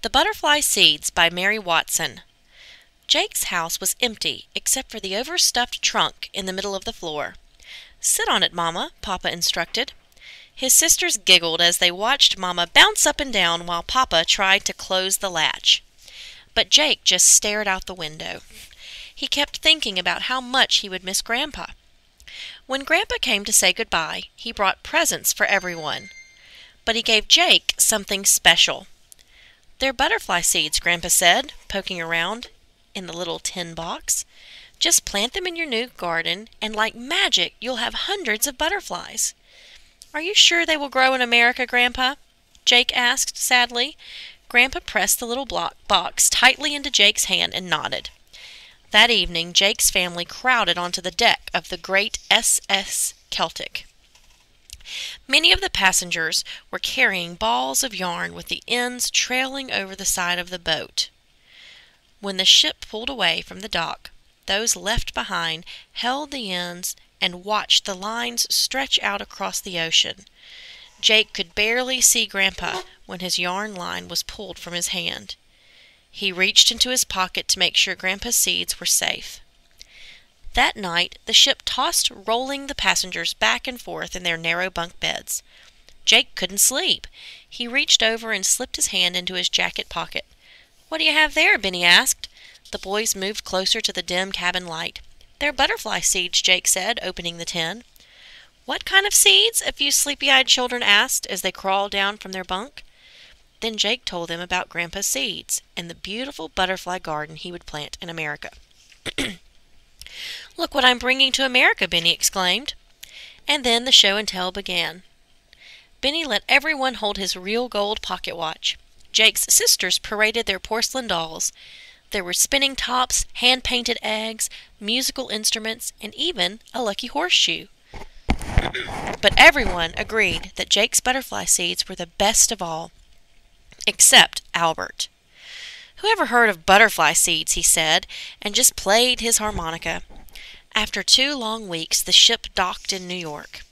The Butterfly Seeds by Mary Watson. Jake's house was empty except for the overstuffed trunk in the middle of the floor. "Sit on it, Mama," Papa instructed. His sisters giggled as they watched Mama bounce up and down while Papa tried to close the latch. But Jake just stared out the window. He kept thinking about how much he would miss Grandpa. When Grandpa came to say goodbye, he brought presents for everyone. But he gave Jake something special. "They're butterfly seeds," Grandpa said, poking around in the little tin box. "Just plant them in your new garden, and like magic you'll have hundreds of butterflies." "Are you sure they will grow in America, Grandpa?" Jake asked sadly. Grandpa pressed the little box tightly into Jake's hand and nodded. That evening, Jake's family crowded onto the deck of the great SS Celtic. Many of the passengers were carrying balls of yarn with the ends trailing over the side of the boat. When the ship pulled away from the dock, those left behind held the ends and watched the lines stretch out across the ocean. Jake could barely see Grandpa when his yarn line was pulled from his hand. He reached into his pocket to make sure Grandpa's seeds were safe. That night, the ship tossed, rolling the passengers back and forth in their narrow bunk beds. Jake couldn't sleep. He reached over and slipped his hand into his jacket pocket. "What do you have there?" Benny asked. The boys moved closer to the dim cabin light. "They're butterfly seeds," Jake said, opening the tin. "What kind of seeds?" a few sleepy-eyed children asked as they crawled down from their bunk. Then Jake told them about Grandpa's seeds and the beautiful butterfly garden he would plant in America. "Look what I'm bringing to America!" Benny exclaimed. And then the show and tell began. Benny let everyone hold his real gold pocket watch. Jake's sisters paraded their porcelain dolls. There were spinning tops, hand-painted eggs, musical instruments, and even a lucky horseshoe. But everyone agreed that Jake's butterfly seeds were the best of all, except Albert. "Who ever heard of butterfly seeds?" he said, and just played his harmonica. After 2 long weeks, the ship docked in New York.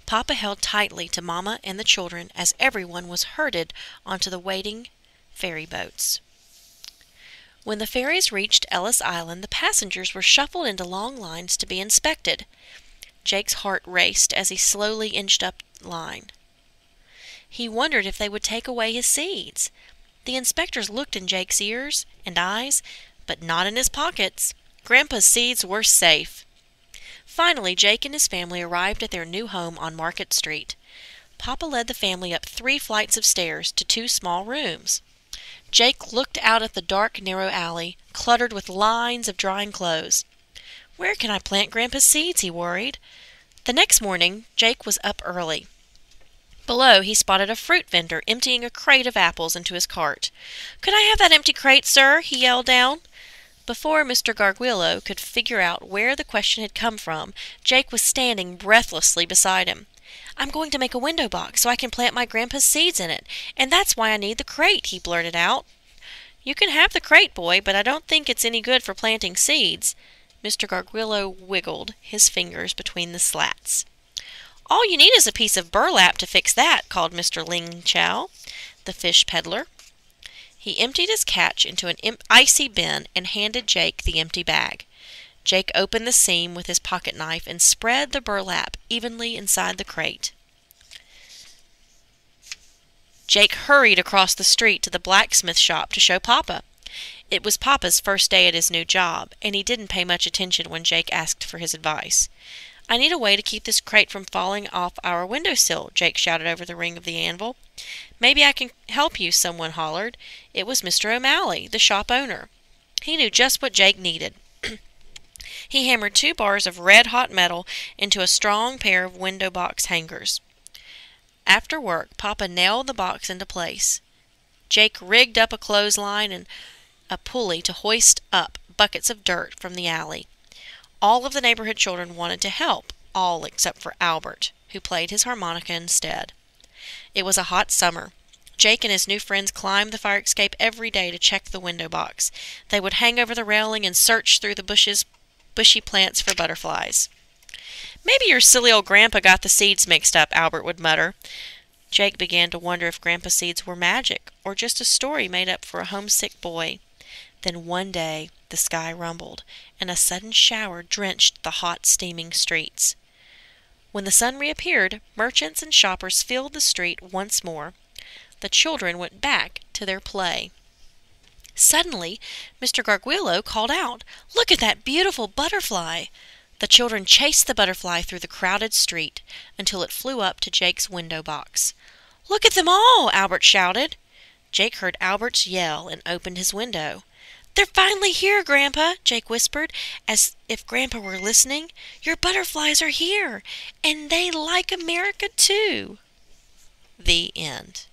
Papa held tightly to Mama and the children as everyone was herded onto the waiting ferry boats. When the ferries reached Ellis Island, the passengers were shuffled into long lines to be inspected. Jake's heart raced as he slowly inched up line. He wondered if they would take away his seeds. The inspectors looked in Jake's ears and eyes, but not in his pockets. Grandpa's seeds were safe. Finally, Jake and his family arrived at their new home on Market Street. Papa led the family up 3 flights of stairs to 2 small rooms. Jake looked out at the dark, narrow alley, cluttered with lines of drying clothes. "Where can I plant Grandpa's seeds?" he worried. The next morning, Jake was up early. Below, he spotted a fruit vendor emptying a crate of apples into his cart. "Could I have that empty crate, sir?" he yelled down. Before Mr. Garguilo could figure out where the question had come from, Jake was standing breathlessly beside him. "I'm going to make a window box so I can plant my Grandpa's seeds in it, and that's why I need the crate," he blurted out. "You can have the crate, boy, but I don't think it's any good for planting seeds." Mr. Garguilo wiggled his fingers between the slats. "All you need is a piece of burlap to fix that," called Mr. Ling Chow, the fish peddler. He emptied his catch into an icy bin and handed Jake the empty bag. Jake opened the seam with his pocket knife and spread the burlap evenly inside the crate. Jake hurried across the street to the blacksmith shop to show Papa. It was Papa's first day at his new job, and he didn't pay much attention when Jake asked for his advice. "I need a way to keep this crate from falling off our windowsill," Jake shouted over the ring of the anvil. "Maybe I can help you," someone hollered. It was Mr. O'Malley, the shop owner. He knew just what Jake needed. He hammered 2 bars of red-hot metal into a strong pair of window box hangers. After work, Papa nailed the box into place. Jake rigged up a clothesline and a pulley to hoist up buckets of dirt from the alley. All of the neighborhood children wanted to help, all except for Albert, who played his harmonica instead. It was a hot summer. Jake and his new friends climbed the fire escape every day to check the window box. They would hang over the railing and search through the bushy plants for butterflies. "Maybe your silly old grandpa got the seeds mixed up," Albert would mutter. Jake began to wonder if Grandpa Seeds were magic or just a story made up for a homesick boy. Then one day the sky rumbled, and a sudden shower drenched the hot, steaming streets. When the sun reappeared, merchants and shoppers filled the street once more. The children went back to their play. Suddenly, Mr. Garguilo called out, "Look at that beautiful butterfly!" The children chased the butterfly through the crowded street until it flew up to Jake's window box. "Look at them all!" Albert shouted. Jake heard Albert's yell and opened his window. "They're finally here, Grandpa," Jake whispered, as if Grandpa were listening. "Your butterflies are here, and they like America too." The end.